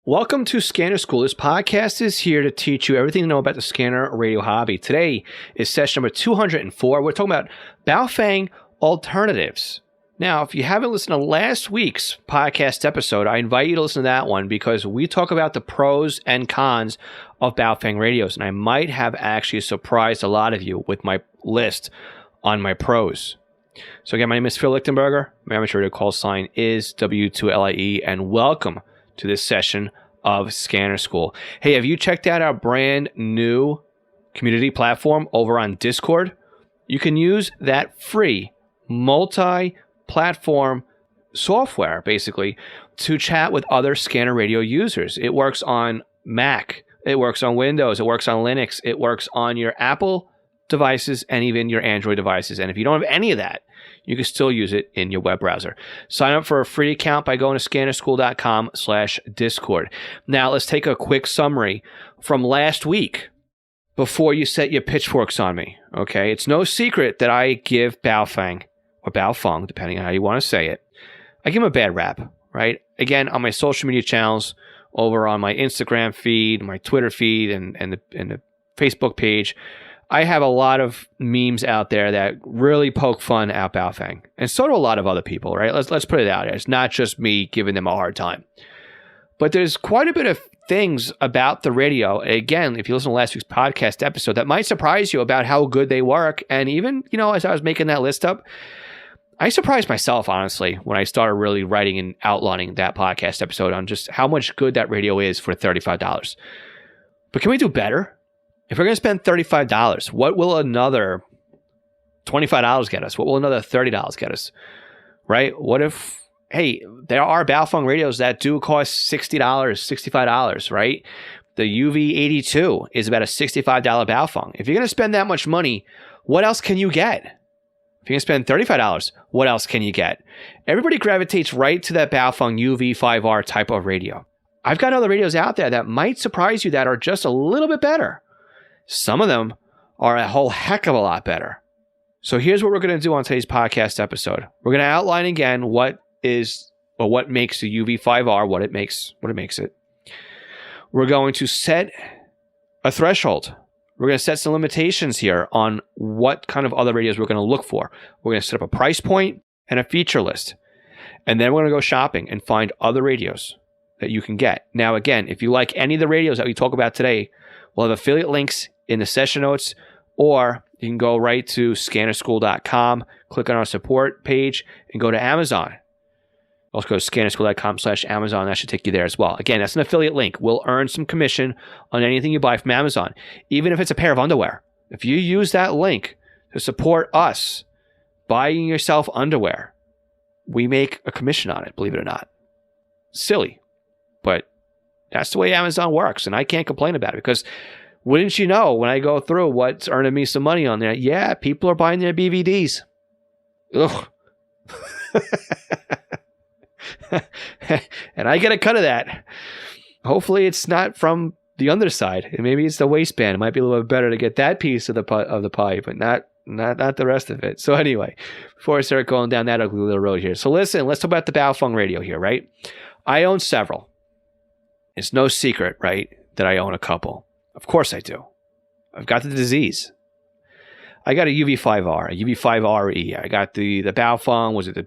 Welcome to Scanner School. This podcast is here to teach you everything to know about the scanner radio hobby. Today is session number 204. We're talking about Baofeng Alternatives. Now, if you haven't listened to last week's podcast episode, I invite you to listen to that one because we talk about the pros and cons of Baofeng radios. And I might have actually surprised a lot of you with my list on my pros. So again, my name is Phil Lichtenberger. My amateur radio call sign is W2LIE, and welcome to this session of Scanner School. Hey, have you checked out our brand new community platform over on Discord? You can use that free multi-platform software, basically, to chat with other scanner radio users. It works on Mac, it works on Windows, it works on Linux, it works on your Apple devices and even your Android devices. And if you don't have any of that, you can still use it in your web browser. Sign up for a free account by going to scannerschool.com/Discord. Now, let's take a quick summary from last week before you set your pitchforks on me, okay? It's no secret that I give Baofeng, or Baofeng, depending on how you want to say it, I give them a bad rap, right? Again, on my social media channels, over on my Instagram feed, my Twitter feed, and the Facebook page, I have a lot of memes out there that really poke fun at Baofeng, and so do a lot of other people, right? Let's put it out there. It's not just me giving them a hard time. But there's quite a bit of things about the radio, again, if you listen to last week's podcast episode, that might surprise you about how good they work. And even, as I was making that list up, I surprised myself, honestly, when I started really writing and outlining that podcast episode on just how much good that radio is for $35. But can we do better? If we're going to spend $35, what will another $25 get us? What will another $30 get us? Right? What if, hey, there are Baofeng radios that do cost $60, $65, right? The UV82 is about a $65 Baofeng. If you're going to spend that much money, what else can you get? If you're going to spend $35, what else can you get? Everybody gravitates right to that Baofeng UV5R type of radio. I've got other radios out there that might surprise you that are just a little bit better. Some of them are a whole heck of a lot better. So here's what we're going to do on today's podcast episode. We're going to outline again what makes the UV5R, what it makes it. We're going to set a threshold. We're going to set some limitations here on what kind of other radios we're going to look for. We're going to set up a price point and a feature list. And then we're going to go shopping and find other radios that you can get. Now, again, if you like any of the radios that we talk about today, we'll have affiliate links in the session notes, or you can go right to scannerschool.com, click on our support page, and go to Amazon. Also go to scannerschool.com/Amazon. That should take you there as well. Again, that's an affiliate link. We'll earn some commission on anything you buy from Amazon, even if it's a pair of underwear. If you use that link to support us buying yourself underwear, we make a commission on it, believe it or not. Silly, but that's the way Amazon works, and I can't complain about it because wouldn't you know, when I go through what's earning me some money on there, yeah, people are buying their BVDs. Ugh. And I get a cut of that. Hopefully it's not from the underside. Maybe it's the waistband. It might be a little bit better to get that piece of the pie, but not the rest of it. So anyway, before I start going down that ugly little road here. So listen, let's talk about the Baofeng radio here, right? I own several. It's no secret, right, that I own a couple. Of course I do. I've got the disease. I got a UV5R, a UV5RE. I got the Baofeng, was it the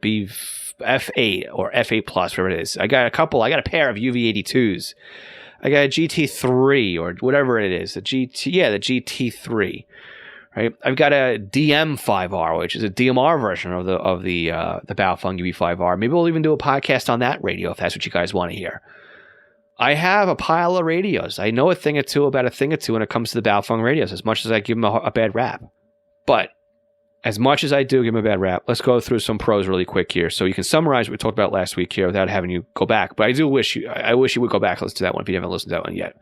F8 or F8 Plus, whatever it is. I got a pair of UV82s. I got a GT3 or whatever it is. The GT3. Right? I've got a DM5R, which is a DMR version of the Baofeng UV5R. Maybe we'll even do a podcast on that radio if that's what you guys want to hear. I have a pile of radios. I know a thing or two about a thing or two when it comes to the Baofeng radios, as much as I give them a bad rap. But as much as I do give them a bad rap, let's go through some pros really quick here so you can summarize what we talked about last week here without having you go back. But I wish you would go back and listen to that one if you haven't listened to that one yet.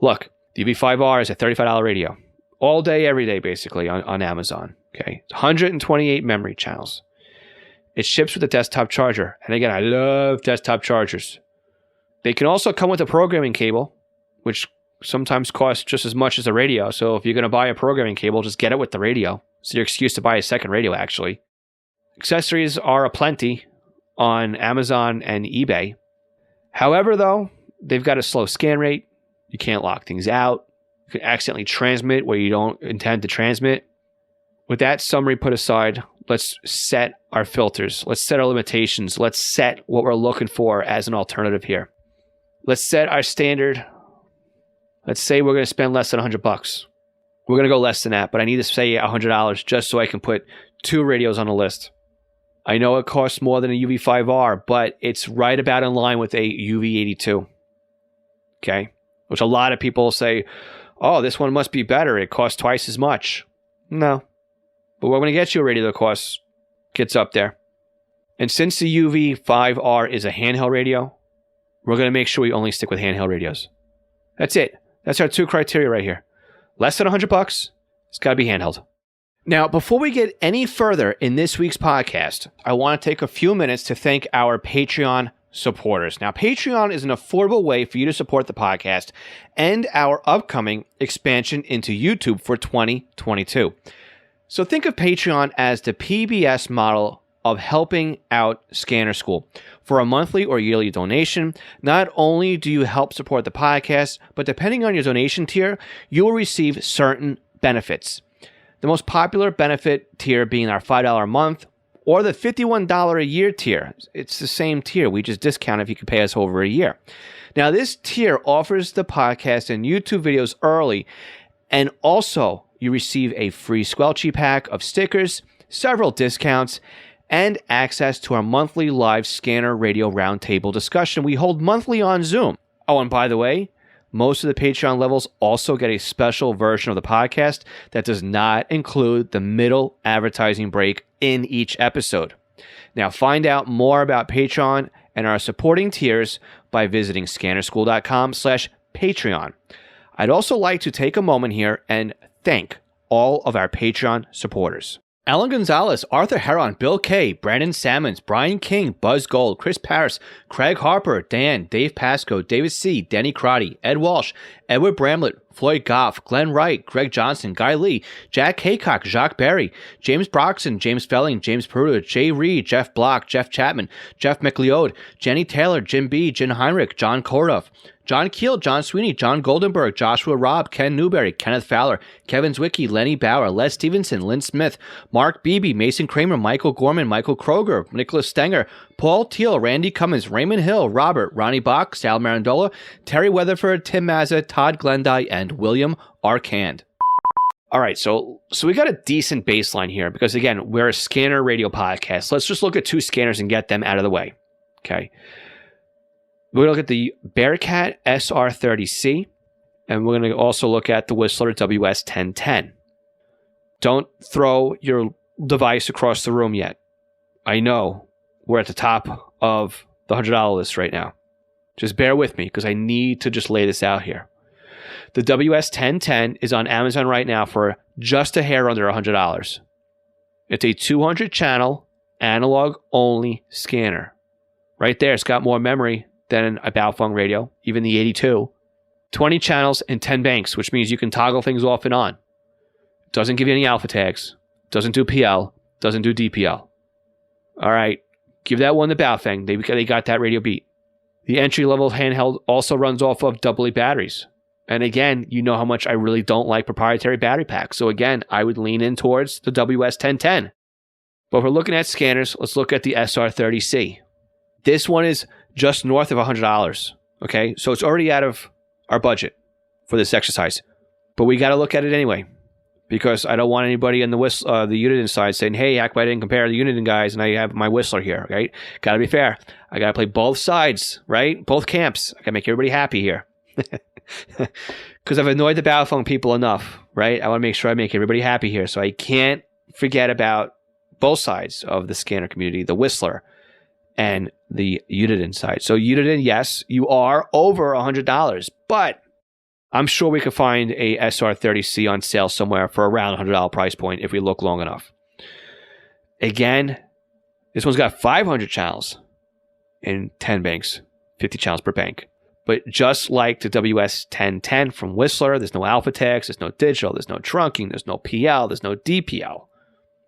Look, the UV5R is a $35 radio. All day, every day, basically, on Amazon. Okay, it's 128 memory channels. It ships with a desktop charger. And again, I love desktop chargers. They can also come with a programming cable, which sometimes costs just as much as a radio. So if you're going to buy a programming cable, just get it with the radio. It's your excuse to buy a second radio, actually. Accessories are aplenty on Amazon and eBay. However, though, they've got a slow scan rate. You can't lock things out. You can accidentally transmit where you don't intend to transmit. With that summary put aside, let's set our filters. Let's set our limitations. Let's set what we're looking for as an alternative here. Let's set our standard. Let's say we're going to spend less than $100. We're going to go less than that, but I need to say $100 just so I can put 2 radios on the list. I know it costs more than a UV5R, but it's right about in line with a UV82. Okay? Which a lot of people say, oh, this one must be better. It costs twice as much. No. But we're going to get you a radio that gets up there. And since the UV5R is a handheld radio, we're going to make sure we only stick with handheld radios. That's it. That's our 2 criteria right here. Less than $100, it's got to be handheld. Now, before we get any further in this week's podcast, I want to take a few minutes to thank our Patreon supporters. Now, Patreon is an affordable way for you to support the podcast and our upcoming expansion into YouTube for 2022. So think of Patreon as the PBS model of helping out Scanner School. For a monthly or yearly donation, not only do you help support the podcast, but depending on your donation tier, you will receive certain benefits. The most popular benefit tier being our $5 a month or the $51 a year tier. It's the same tier. We just discount if you can pay us over a year. Now, this tier offers the podcast and YouTube videos early, and also you receive a free Squelchy pack of stickers, several discounts, and access to our monthly live Scanner Radio Roundtable discussion we hold monthly on Zoom. Oh, and by the way, most of the Patreon levels also get a special version of the podcast that does not include the middle advertising break in each episode. Now, find out more about Patreon and our supporting tiers by visiting scannerschool.com/Patreon. I'd also like to take a moment here and thank all of our Patreon supporters. Alan Gonzalez, Arthur Heron, Bill Kay, Brandon Salmons, Brian King, Buzz Gold, Chris Paris, Craig Harper, Dan, Dave Pasco, David C., Denny Crotty, Ed Walsh, Edward Bramlett, Floyd Goff, Glenn Wright, Greg Johnson, Guy Lee, Jack Haycock, Jacques Berry, James Broxton, James Felling, James Peruta, Jay Reed, Jeff Block, Jeff Chapman, Jeff McLeod, Jenny Taylor, Jim B., Jen Heinrich, John Kordoff, John Keel, John Sweeney, John Goldenberg, Joshua Robb, Ken Newberry, Kenneth Fowler, Kevin Zwicky, Lenny Bauer, Les Stevenson, Lynn Smith, Mark Beebe, Mason Kramer, Michael Gorman, Michael Kroger, Nicholas Stenger, Paul Teal, Randy Cummins, Raymond Hill, Robert, Ronnie Bach, Sal Marandola, Terry Weatherford, Tim Mazza, Todd Glendy, and William Arcand. All right, so we got a decent baseline here because, again, we're a Scanner Radio podcast. Let's just look at 2 scanners and get them out of the way, okay? We're going to look at the Bearcat SR30C, and we're going to also look at the Whistler WS1010. Don't throw your device across the room yet. I know we're at the top of the $100 list right now. Just bear with me because I need to just lay this out here. The WS1010 is on Amazon right now for just a hair under $100. It's a 200-channel, analog-only scanner. Right there, it's got more memory than a Baofeng radio, even the 82. 20 channels and 10 banks, which means you can toggle things off and on. Doesn't give you any alpha tags. Doesn't do PL. Doesn't do DPL. All right, give that one to Baofeng. They got that radio beat. The entry-level handheld also runs off of AA batteries. And again, you know how much I really don't like proprietary battery packs. So again, I would lean in towards the WS1010. But if we're looking at scanners, let's look at the SR30C. This one is just north of $100. Okay, so it's already out of our budget for this exercise. But we got to look at it anyway. Because I don't want anybody on the Uniden side saying, hey, how come I didn't compare the Uniden guys and I have my Whistler here, right? Got to be fair. I got to play both sides, right? Both camps. I got to make everybody happy here. Because I've annoyed the Baofeng people enough, right? I want to make sure I make everybody happy here. So I can't forget about both sides of the scanner community, the Whistler and the Uniden side. So Uniden, yes, you are over $100, but I'm sure we could find a SR30C on sale somewhere for around $100 price point if we look long enough. Again, this one's got 500 channels and 10 banks, 50 channels per bank. But just like the WS1010 from Whistler, there's no alpha tags, there's no digital, there's no trunking, there's no PL, there's no DPL.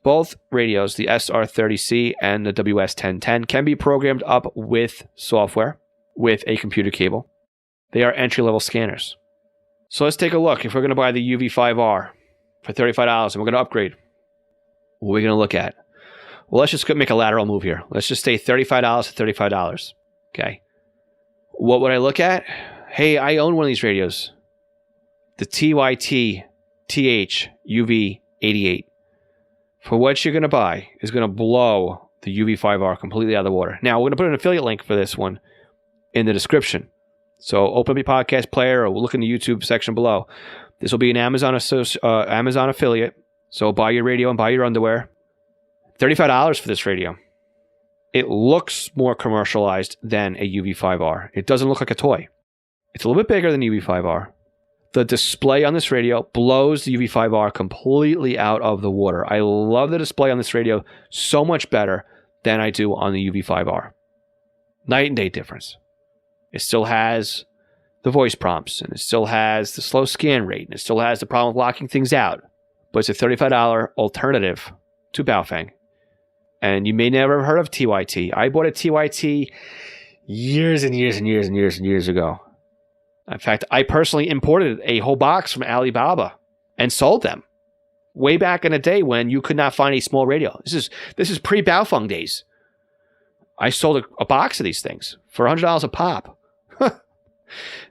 Both radios, the SR30C and the WS1010, can be programmed up with software, with a computer cable. They are entry-level scanners. So let's take a look. If we're going to buy the UV5R for $35 and we're going to upgrade, what are we going to look at? Well, let's just make a lateral move here. Let's just say $35 to $35. Okay. What would I look at? Hey, I own one of these radios. The TYT TH UV88. For what you're going to buy is going to blow the UV5R completely out of the water. Now, we're going to put an affiliate link for this one in the description. So open up your podcast player or look in the YouTube section below. This will be an Amazon affiliate. So buy your radio and buy your underwear. $35 for this radio. It looks more commercialized than a UV5R. It doesn't look like a toy. It's a little bit bigger than UV5R. The display on this radio blows the UV5R completely out of the water. I love the display on this radio so much better than I do on the UV5R. Night and day difference. It still has the voice prompts, and it still has the slow scan rate, and it still has the problem of locking things out. But it's a $35 alternative to Baofeng. And you may never have heard of TYT. I bought a TYT years and years and years and years and years ago. In fact, I personally imported a whole box from Alibaba and sold them way back in the day when you could not find a small radio. This is pre-Baofeng days. I sold a box of these things for $100 a pop.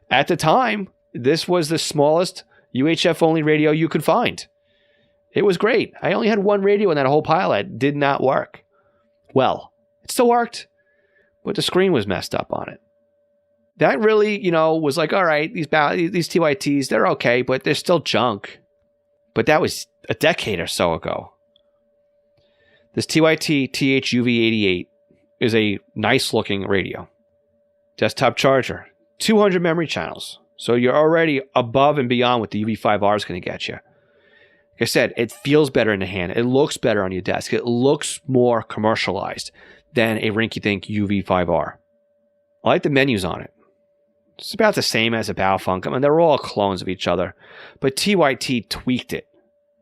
At the time, this was the smallest UHF-only radio you could find. It was great. I only had one radio in that whole pile that did not work. Well, it still worked, but the screen was messed up on it. That really, was like, all right, these TYTs, they're okay, but they're still junk. But that was a decade or so ago. This TYT THUV88 is a nice-looking radio. Desktop charger, 200 memory channels. So you're already above and beyond what the UV5R is going to get you. Like I said, it feels better in the hand. It looks better on your desk. It looks more commercialized than a rinky-dink UV5R. I like the menus on it. It's about the same as a Baofeng. I mean, they're all clones of each other. But TYT tweaked it.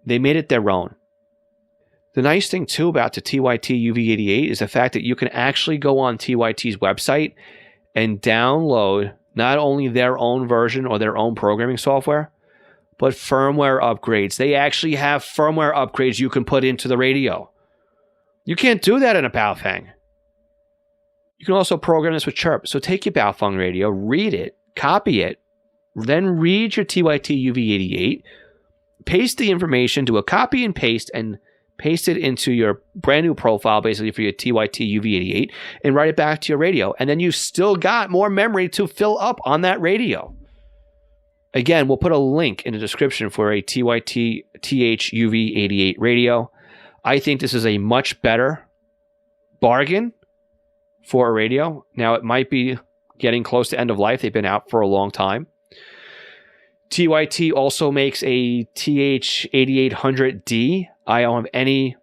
They made it their own. The nice thing, too, about the TYT UV88 is the fact that you can actually go on TYT's website and download not only their own version or their own programming software, but firmware upgrades. They actually have firmware upgrades you can put into the radio. You can't do that in a Baofeng. You can also program this with Chirp. So take your Baofeng radio, read it, copy it, then read your TYT UV88, paste the information, do a copy and paste it into your brand new profile, basically for your TYT UV88, and write it back to your radio. And then you still got more memory to fill up on that radio. Again, we'll put a link in the description for a TYT THUV88 radio. I think this is a much better bargain for a radio. Now, it might be getting close to end of life. They've been out for a long time. TYT also makes a TH8800D. I don't have any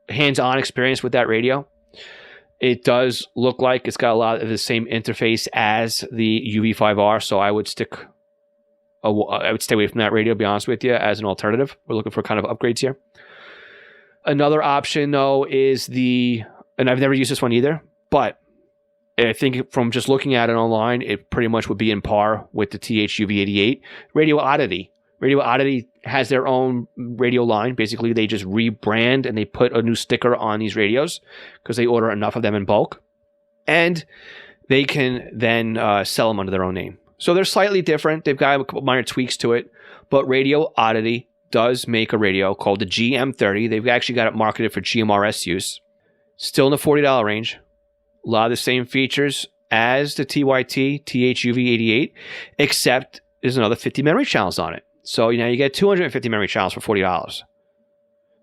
hands-on experience with that radio. It does look like it's got a lot of the same interface as the UV5R, so I would stay away from that radio, to be honest with you, as an alternative. We're looking for kind of upgrades here. Another option, though, is and I've never used this one either, but I think from just looking at it online, it pretty much would be in par with the THUV88. Radio Oddity. Radio Oddity has their own radio line. Basically, they just rebrand and they put a new sticker on these radios because they order enough of them in bulk. And they can then sell them under their own name. So they're slightly different. They've got a couple minor tweaks to it. But Radio Oddity does make a radio called the GM30. They've actually got it marketed for GMRS use. Still in the $40 range. A lot of the same features as the TYT THUV88, except there's another 50 memory channels on it. So you get 250 memory channels for $40.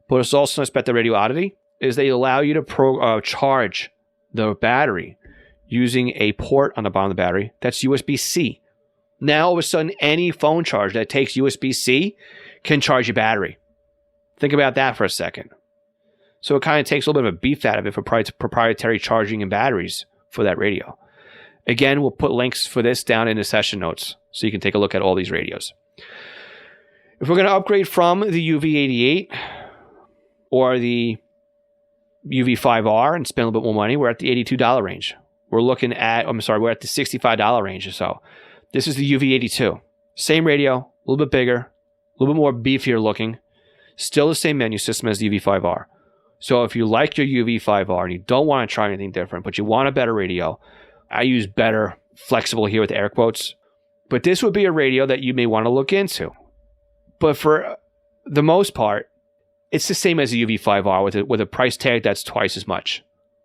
But it's also nice about the Radio Oddity is they allow you to charge the battery using a port on the bottom of the battery that's USB-C. Now, all of a sudden, any phone charger that takes USB-C can charge your battery. Think about that for a second. So it kind of takes a little bit of a beef out of it for proprietary charging and batteries for that radio. Again, we'll put links for this down in the session notes so you can take a look at all these radios. If we're going to upgrade from the UV88 or the UV5R and spend a little bit more money, we're at the $82 range. We're at the $65 range or so. This is the UV82. Same radio, a little bit bigger, a little bit more beefier looking. Still the same menu system as the UV5R. So if you like your UV5R and you don't want to try anything different, but you want a better radio, I use better, flexible here with air quotes. But this would be a radio that you may want to look into. But for the most part, it's the same as a UV5R with a price tag that's twice as much.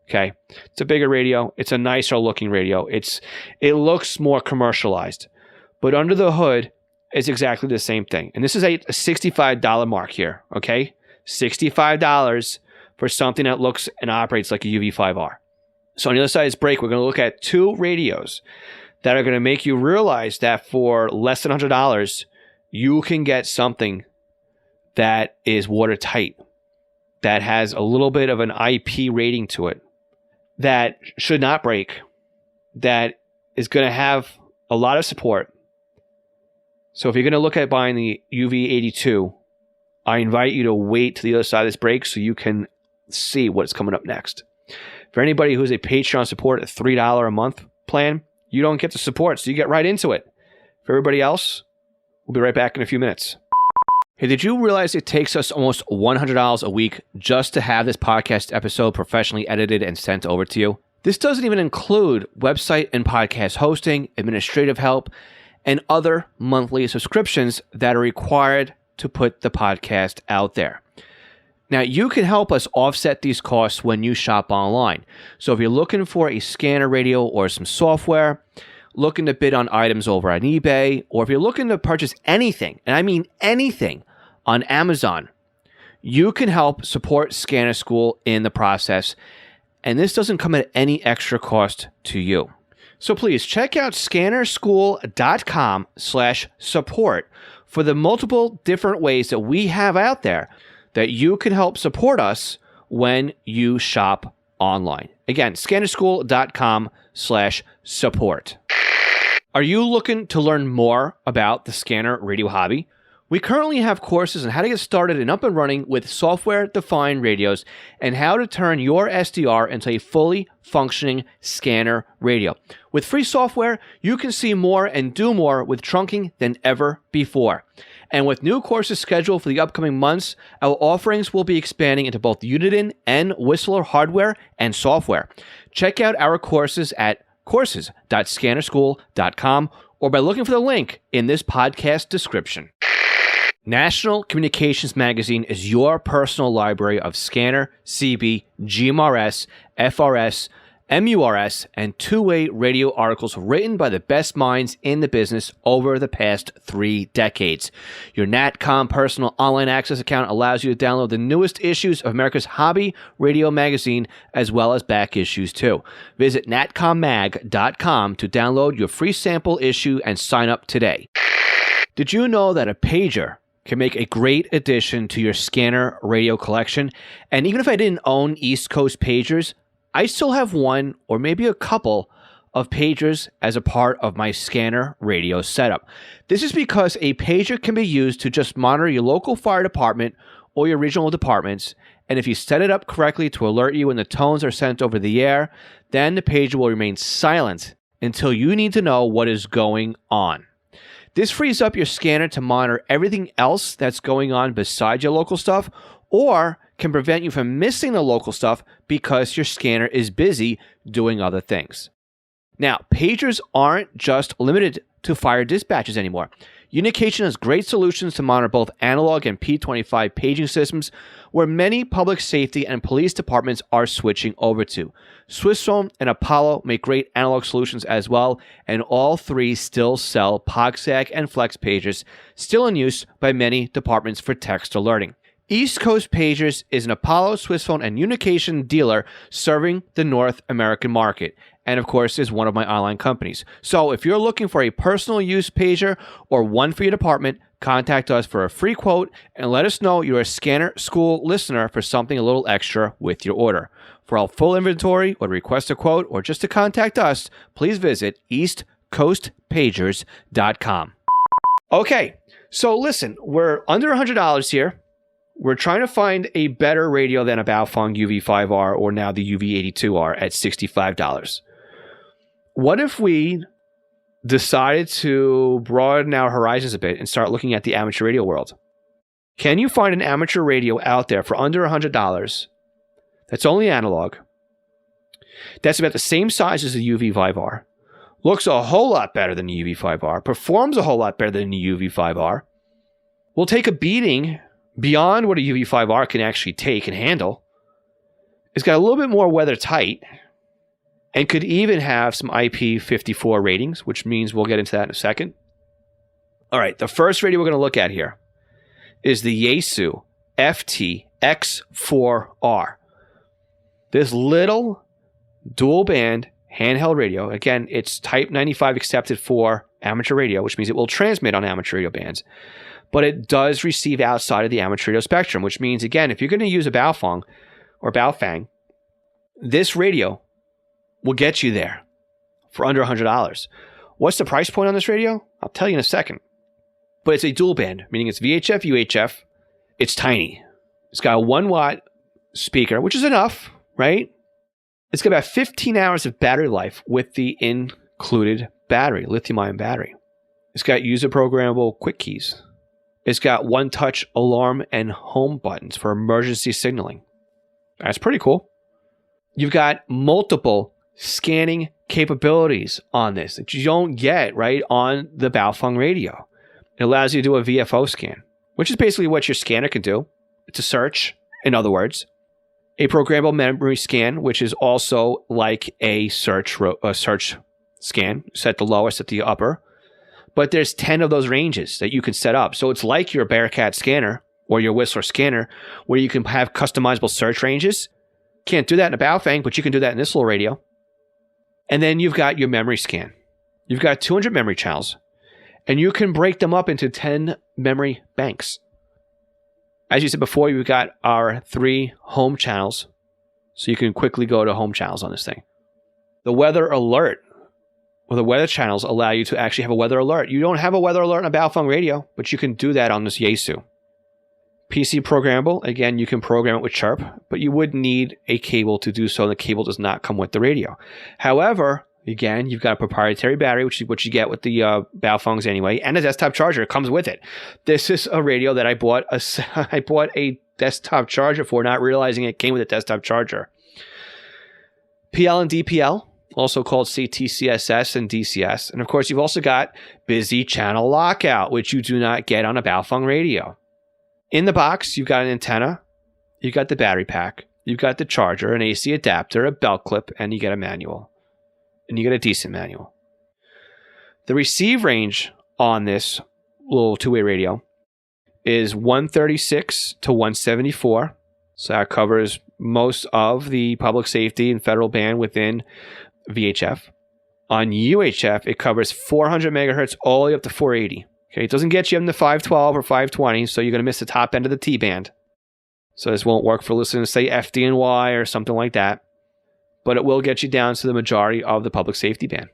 Okay, it's a bigger radio. It's a nicer looking radio. It looks more commercialized, but under the hood, it's exactly the same thing. And this is a $65 mark here. Okay, $65 for something that looks and operates like a UV5R. So on the other side of this break, we're going to look at two radios that are going to make you realize that for less than $100, you can get something that is watertight, that has a little bit of an IP rating to it, that should not break, that is going to have a lot of support. So if you're going to look at buying the UV82, I invite you to wait to the other side of this break so you can see what's coming up next. For anybody who's a Patreon support at $3 a month plan, you don't get the support, so you get right into it. For everybody else, we'll be right back in a few minutes. Hey, did you realize it takes us almost $100 a week just to have this podcast episode professionally edited and sent over to you? This doesn't even include website and podcast hosting, administrative help, and other monthly subscriptions that are required to put the podcast out there. Now, you can help us offset these costs when you shop online. So if you're looking for a scanner radio or some software, looking to bid on items over on eBay, or if you're looking to purchase anything, and I mean anything, on Amazon, you can help support Scanner School in the process, and this doesn't come at any extra cost to you. So please check out scannerschool.com/support for the multiple different ways that we have out there that you can help support us when you shop online. Again, scannerschool.com/support. Are you looking to learn more about the scanner radio hobby? We currently have courses on how to get started and up and running with software-defined radios and how to turn your SDR into a fully functioning scanner radio. With free software, you can see more and do more with trunking than ever before. And with new courses scheduled for the upcoming months, our offerings will be expanding into both Uniden and Whistler hardware and software. Check out our courses at courses.scannerschool.com or by looking for the link in this podcast description. National Communications Magazine is your personal library of scanner, CB, GMRS, FRS, MURS, and two-way radio articles written by the best minds in the business over the past 3 decades. Your NatCom personal online access account allows you to download the newest issues of America's hobby radio magazine, as well as back issues too. Visit natcommag.com to download your free sample issue and sign up today. Did you know that a pager can make a great addition to your scanner radio collection? And even if I didn't own East Coast pagers, I still have one or maybe a couple of pagers as a part of my scanner radio setup. This is because a pager can be used to just monitor your local fire department or your regional departments, and if you set it up correctly to alert you when the tones are sent over the air, then the pager will remain silent until you need to know what is going on. This frees up your scanner to monitor everything else that's going on besides your local stuff, or can prevent you from missing the local stuff because your scanner is busy doing other things. Now, pagers aren't just limited to fire dispatches anymore. Unication has great solutions to monitor both analog and P25 paging systems, where many public safety and police departments are switching over to. Swissphone and Apollo make great analog solutions as well, and all three still sell POGSAG and Flex pagers, still in use by many departments for text alerting. East Coast Pagers is an Apollo, Swissphone, and Unication dealer serving the North American market, and of course is one of my online companies. So if you're looking for a personal use pager or one for your department, contact us for a free quote and let us know you're a Scanner School listener for something a little extra with your order. For our full inventory or to request a quote or just to contact us, please visit eastcoastpagers.com. Okay, so listen, we're under $100 here. We're trying to find a better radio than a Baofeng UV5R or now the UV82R at $65. What if we decided to broaden our horizons a bit and start looking at the amateur radio world. Can you find an amateur radio out there for under $100 that's only analog, that's about the same size as the UV5R, looks a whole lot better than the UV5R, performs a whole lot better than the UV5R, will take a beating beyond what a UV5R can actually take and handle, it's got a little bit more weather tight, and could even have some IP54 ratings, which means we'll get into that in a second. All right, the first radio we're going to look at here is the Yaesu FT-X4R. This little dual band handheld radio, again, it's Type 95 accepted for amateur radio, which means it will transmit on amateur radio bands, but it does receive outside of the amateur radio spectrum, which means, again, if you're going to use a Baofeng or Baofeng, this radio will get you there for under $100. What's the price point on this radio? I'll tell you in a second. But it's a dual band, meaning it's VHF, UHF. It's tiny. It's got a 1 watt speaker, which is enough, right? It's got about 15 hours of battery life with the included battery, lithium-ion battery. It's got user programmable quick keys. It's got one-touch alarm and home buttons for emergency signaling. That's pretty cool. You've got multiple scanning capabilities on this that you don't get right on the Baofeng radio. It allows you to do a VFO scan, which is basically what your scanner can do. It's a search, in other words. A programmable memory scan, which is also like a search scan, set the lowest at the upper. But there's 10 of those ranges that you can set up. So it's like your Bearcat scanner or your Whistler scanner, where you can have customizable search ranges. Can't do that in a Baofeng, but you can do that in this little radio. And then you've got your memory scan. You've got 200 memory channels, and you can break them up into 10 memory banks. As you said before, you've got our 3 home channels, so you can quickly go to home channels on this thing. The weather alert, or the weather channels, allow you to actually have a weather alert. You don't have a weather alert on a Baofeng radio, but you can do that on this Yaesu. PC programmable, again, you can program it with Chirp, but you would need a cable to do so, and the cable does not come with the radio. However, again, you've got a proprietary battery, which is what you get with the Baofengs anyway, and a desktop charger. It comes with it. This is a radio that I bought a desktop charger for, not realizing it came with a desktop charger. PL and DPL, also called CTCSS and DCS. And of course, you've also got busy channel lockout, which you do not get on a Baofeng radio. In the box, you've got an antenna, you've got the battery pack, you've got the charger, an AC adapter, a belt clip, and you get a manual. And you get a decent manual. The receive range on this little two-way radio is 136 to 174. So that covers most of the public safety and federal band within VHF. On UHF, it covers 400 megahertz all the way up to 480. Okay, it doesn't get you in the 512 or 520, so you're going to miss the top end of the T-band. So this won't work for listening to, say, FDNY or something like that. But it will get you down to the majority of the public safety band.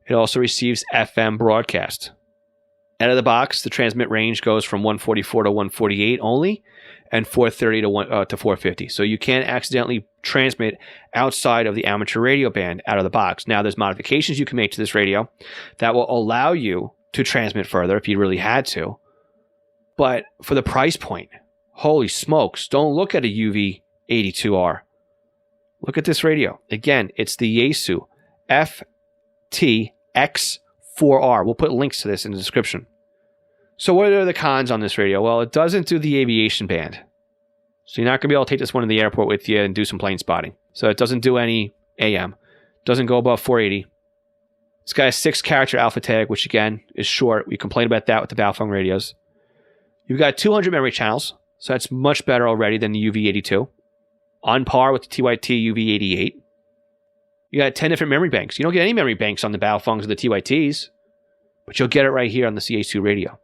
It also receives FM broadcast. Out of the box, the transmit range goes from 144 to 148 only, and 430 to 450. So you can't accidentally transmit outside of the amateur radio band out of the box. Now, there's modifications you can make to this radio that will allow you to transmit further if you really had to. But for the price point, holy smokes, don't look at a UV82R. Look at this radio. Again, it's the Yaesu FT-X4R. We'll put links to this in the description. So what are the cons on this radio? Well, it doesn't do the aviation band. So you're not going to be able to take this one in the airport with you and do some plane spotting. So it doesn't do any AM. Doesn't go above 480. It's got a 6-character alpha tag, which again is short. We complained about that with the Baofeng radios. You've got 200 memory channels. So that's much better already than the UV82. On par with the TYT UV88. You got 10 different memory banks. You don't get any memory banks on the Baofengs or the TYTs, but you'll get it right here on the Yaesu radio.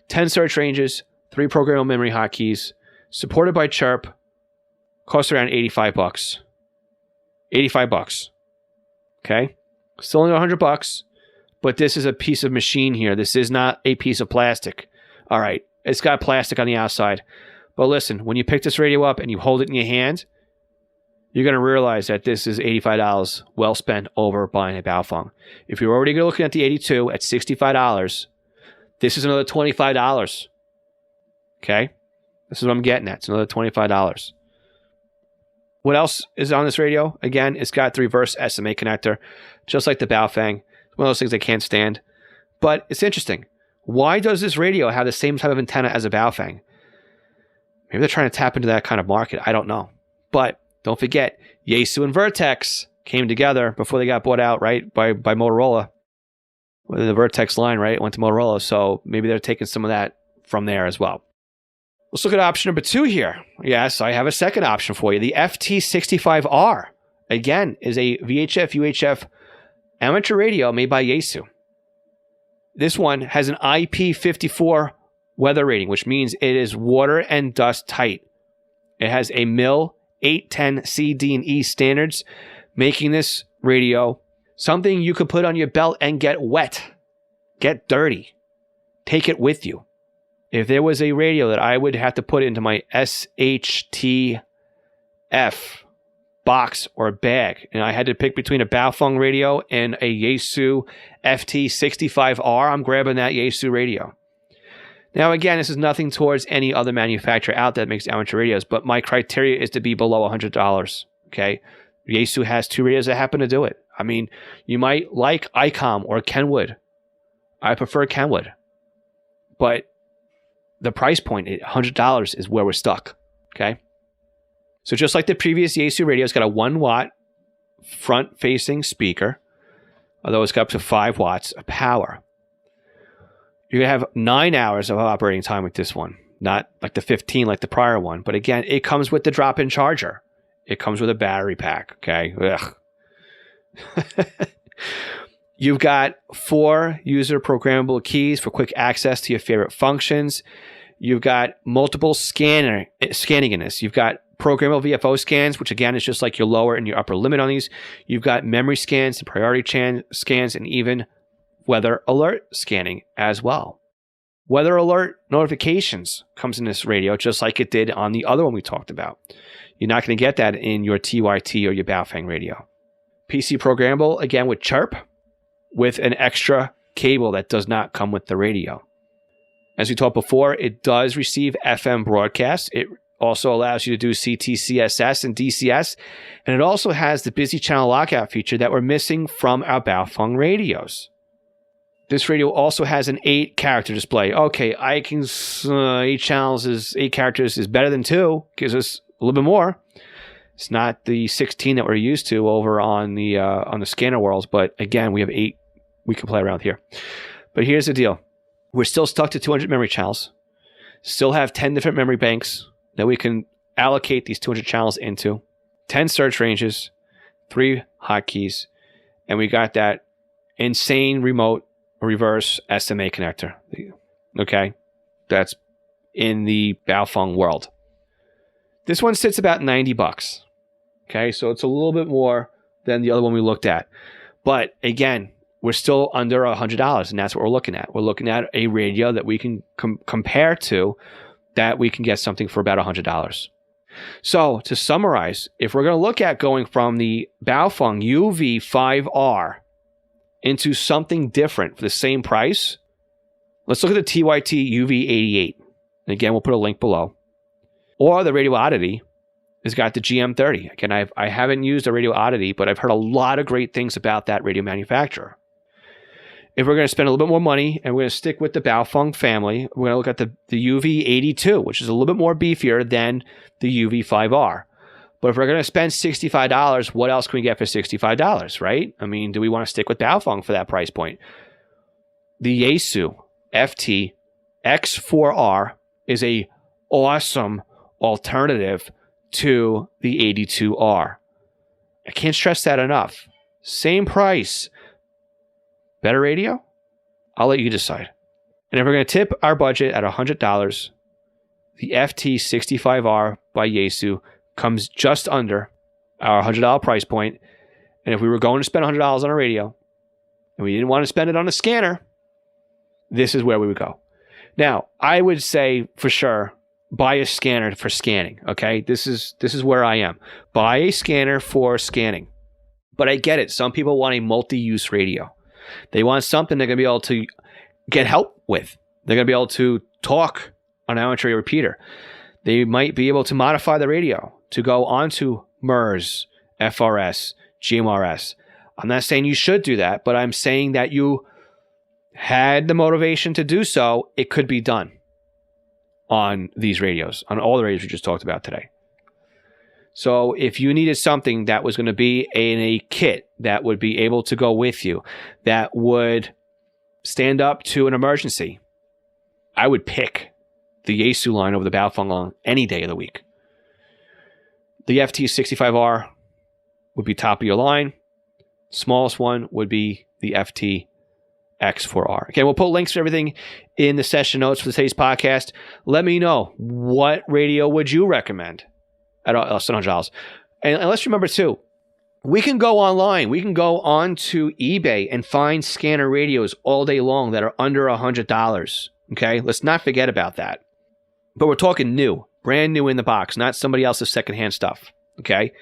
10 search ranges, 3 programmable memory hotkeys, supported by Chirp, costs around $85. $85. Okay? Still only $100, but this is a piece of machine here. This is not a piece of plastic. All right, it's got plastic on the outside. But listen, when you pick this radio up and you hold it in your hand, you're going to realize that this is $85 well spent over buying a Baofeng. If you're already looking at the 82 at $65, this is another $25. Okay? This is what I'm getting at. It's another $25. What else is on this radio? Again, it's got the reverse SMA connector, just like the Baofeng. It's one of those things I can't stand. But it's interesting. Why does this radio have the same type of antenna as a Baofeng? Maybe they're trying to tap into that kind of market. I don't know. But don't forget, Yaesu and Vertex came together before they got bought out, right, by Motorola. The Vertex line, right, went to Motorola. So maybe they're taking some of that from there as well. Let's look at option number 2 here. Yes, I have a second option for you. The FT65R, again, is a VHF UHF amateur radio made by Yaesu. This one has an IP54 weather rating, which means it is water and dust tight. It has a MIL 810 C, D, and E standards, making this radio something you could put on your belt and get wet, get dirty, take it with you. If there was a radio that I would have to put into my SHTF box or bag, and I had to pick between a Baofeng radio and a Yaesu FT65R, I'm grabbing that Yaesu radio. Now, again, this is nothing towards any other manufacturer out there that makes amateur radios, but my criteria is to be below $100, okay? Yaesu has 2 radios that happen to do it. I mean, you might like ICOM or Kenwood. I prefer Kenwood. But the price point at $100 is where we're stuck, okay? So just like the previous Yaesu radio, it's got a 1 watt front-facing speaker, although it's got up to 5 watts of power. You're going to have 9 hours of operating time with this one, not like the 15 like the prior one. But again, it comes with the drop-in charger. It comes with a battery pack, okay? Ugh. You've got 4 user programmable keys for quick access to your favorite functions. You've got multiple scanning in this. You've got programmable VFO scans, which again is just like your lower and your upper limit on these. You've got memory scans and priority scans and even weather alert scanning as well. Weather alert notifications comes in this radio just like it did on the other one we talked about. You're not going to get that in your TYT or your Baofeng radio. PC programmable, again with chirp, with an extra cable that does not come with the radio. As we talked before, it does receive FM broadcasts. It also allows you to do CTCSS and DCS, and it also has the busy channel lockout feature that we're missing from our Baofeng radios. This radio also has an 8-character display. Okay, I can 8 characters is better than 2, gives us a little bit more. It's not the 16 that we're used to over on the scanner worlds, but again, we have 8 we can play around here. But here's the deal. We're still stuck to 200 memory channels. Still have 10 different memory banks that we can allocate these 200 channels into. 10 search ranges, 3 hotkeys, and we got that insane remote reverse SMA connector. Okay? That's in the Baofeng world. This one sits about $90. Okay? So it's a little bit more than the other one we looked at. But again, we're still under $100, and that's what we're looking at. We're looking at a radio that we can compare to that we can get something for about $100. So to summarize, if we're going to look at going from the Baofeng UV5R into something different for the same price, let's look at the TYT UV88. And again, we'll put a link below. Or the Radio Oddity has got the GM30. Again, I haven't used a Radio Oddity, but I've heard a lot of great things about that radio manufacturer. If we're going to spend a little bit more money and we're going to stick with the Baofeng family, we're going to look at the UV82, which is a little bit more beefier than the UV5R. But if we're going to spend $65, what else can we get for $65, right? I mean, do we want to stick with Baofeng for that price point? The Yaesu FT X4R is a awesome alternative to the 82R. I can't stress that enough. Same price. Better radio? I'll let you decide. And if we're going to tip our budget at $100, the FT65R by Yaesu comes just under our $100 price point. And if we were going to spend $100 on a radio and we didn't want to spend it on a scanner, this is where we would go. Now, I would say for sure buy a scanner for scanning. Okay, this is where I am. Buy a scanner for scanning. But I get it. Some people want a multi-use radio. They want something they're going to be able to get help with. They're going to be able to talk on an amateur repeater. They might be able to modify the radio to go onto MERS, FRS, GMRS. I'm not saying you should do that, but I'm saying that you had the motivation to do so, it could be done on these radios, on all the radios we just talked about today. So if you needed something that was going to be in a kit that would be able to go with you, that would stand up to an emergency, I would pick the Yaesu line over the Baofeng line any day of the week. The FT65R would be top of your line. Smallest one would be the FT-X4R. Okay, we'll put links to everything in the session notes for today's podcast. Let me know, what radio would you recommend at $100? And let's remember too, we can go online. We can go on to eBay and find scanner radios all day long that are under $100. Okay, let's not forget about that. But we're talking new, brand new in the box, not somebody else's secondhand stuff. Okay,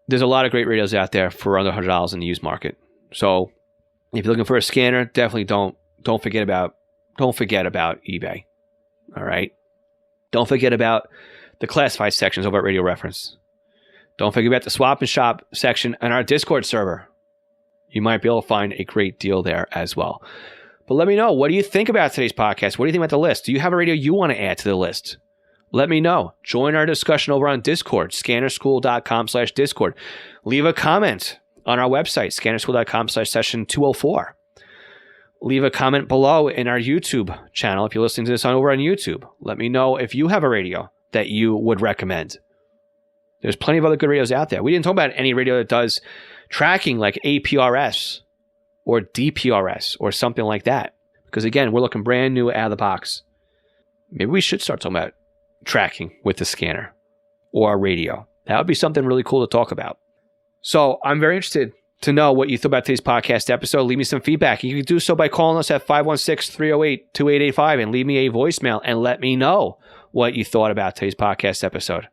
there's a lot of great radios out there for under $100 in the used market. So if you're looking for a scanner, definitely don't forget about eBay. All right, don't forget about the classified sections over at Radio Reference. Don't forget about the swap and shop section on our Discord server. You might be able to find a great deal there as well. But let me know, what do you think about today's podcast? What do you think about the list? Do you have a radio you want to add to the list? Let me know. Join our discussion over on Discord, scannerschool.com/Discord. Leave a comment on our website, scannerschool.com/session204. Leave a comment below in our YouTube channel if you're listening to this over on YouTube. Let me know if you have a radio that you would recommend. There's plenty of other good radios out there. We didn't talk about any radio that does tracking like APRS or DPRS or something like that. Because again, we're looking brand new out of the box. Maybe we should start talking about tracking with the scanner or a radio. That would be something really cool to talk about. So I'm very interested to know what you thought about today's podcast episode. Leave me some feedback. You can do so by calling us at 516-308-2885 and leave me a voicemail and let me know what you thought about today's podcast episode.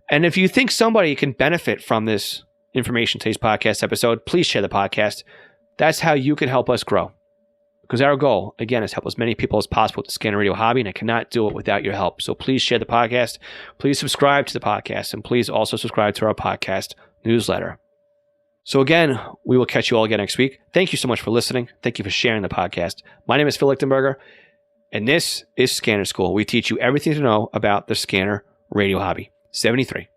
And if you think somebody can benefit from this information, today's podcast episode, please share the podcast. That's how you can help us grow. Because our goal, again, is to help as many people as possible with the scanner radio hobby, and I cannot do it without your help. So please share the podcast. Please subscribe to the podcast, and please also subscribe to our podcast newsletter. So again, we will catch you all again next week. Thank you so much for listening. Thank you for sharing the podcast. My name is Phil Lichtenberger, and this is Scanner School. We teach you everything to know about the scanner radio hobby. 73.